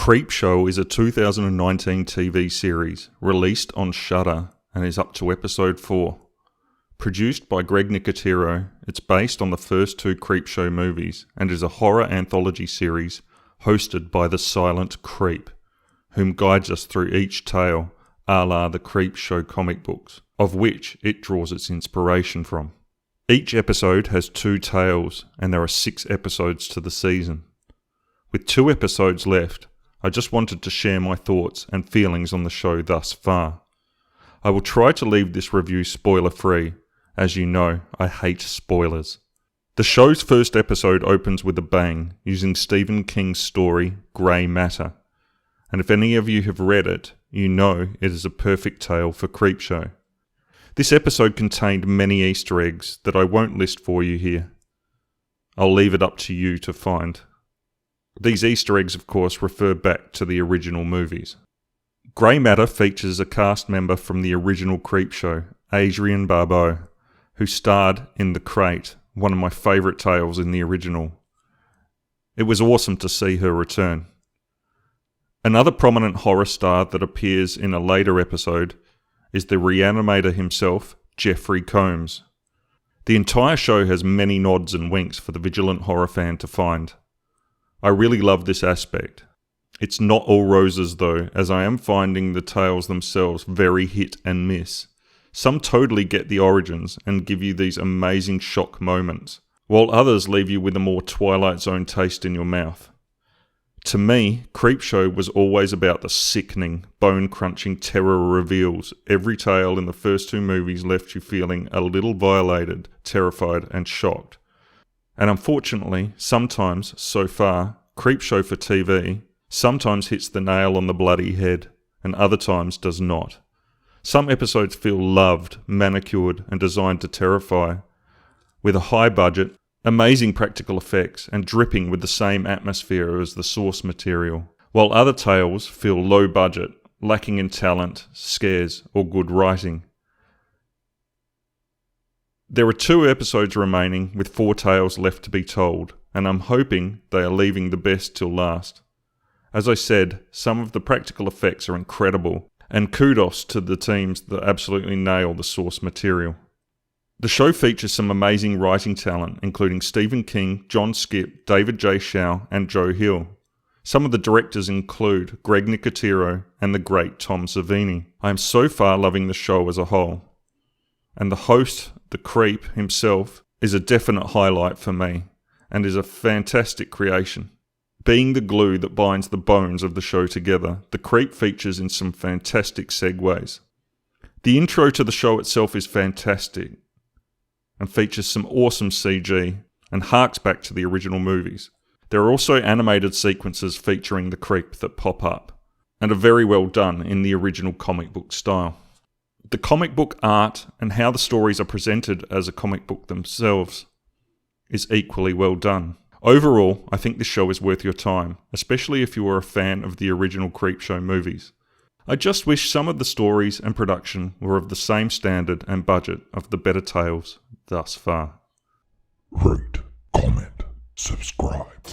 Creepshow is a 2019 TV series released on Shudder and is up to episode 4. Produced by Greg Nicotero, it's based on the first 2 Creepshow movies and is a horror anthology series hosted by the Silent Creep, whom guides us through each tale a la the Creepshow comic books, of which it draws its inspiration from. Each episode has 2 tales and there are 6 episodes to the season. With 2 episodes left, I just wanted to share my thoughts and feelings on the show thus far. I will try to leave this review spoiler-free. As you know, I hate spoilers. The show's first episode opens with a bang, using Stephen King's story, Grey Matter. And if any of you have read it, you know it is a perfect tale for Creepshow. This episode contained many Easter eggs that I won't list for you here. I'll leave it up to you to find. These Easter eggs, of course, refer back to the original movies. Grey Matter features a cast member from the original Creepshow, Adrienne Barbeau, who starred in The Crate, one of my favourite tales in the original. It was awesome to see her return. Another prominent horror star that appears in a later episode is the reanimator himself, Jeffrey Combs. The entire show has many nods and winks for the vigilant horror fan to find. I really love this aspect. It's not all roses though, as I am finding the tales themselves very hit and miss. Some totally get the origins and give you these amazing shock moments, while others leave you with a more Twilight Zone taste in your mouth. To me, Creepshow was always about the sickening, bone-crunching terror reveals. Every tale in the first 2 movies left you feeling a little violated, terrified and shocked. And unfortunately, sometimes, so far, Creepshow for TV sometimes hits the nail on the bloody head, and other times does not. Some episodes feel loved, manicured, and designed to terrify, with a high budget, amazing practical effects, and dripping with the same atmosphere as the source material, while other tales feel low budget, lacking in talent, scares, or good writing. There are 2 episodes remaining with 4 tales left to be told, and I'm hoping they are leaving the best till last. As I said, some of the practical effects are incredible, and kudos to the teams that absolutely nail the source material. The show features some amazing writing talent, including Stephen King, John Skipp, David J. Shaw, and Joe Hill. Some of the directors include Greg Nicotero and the great Tom Savini. I am so far loving the show as a whole. And the host, the Creep himself, is a definite highlight for me, and is a fantastic creation. Being the glue that binds the bones of the show together, the Creep features in some fantastic segues. The intro to the show itself is fantastic, and features some awesome CG, and harks back to the original movies. There are also animated sequences featuring the Creep that pop up, and are very well done in the original comic book style. The comic book art and how the stories are presented as a comic book themselves is equally well done. Overall, I think this show is worth your time, especially if you are a fan of the original Creepshow movies. I just wish some of the stories and production were of the same standard and budget of the better tales thus far. Rate, comment, subscribe.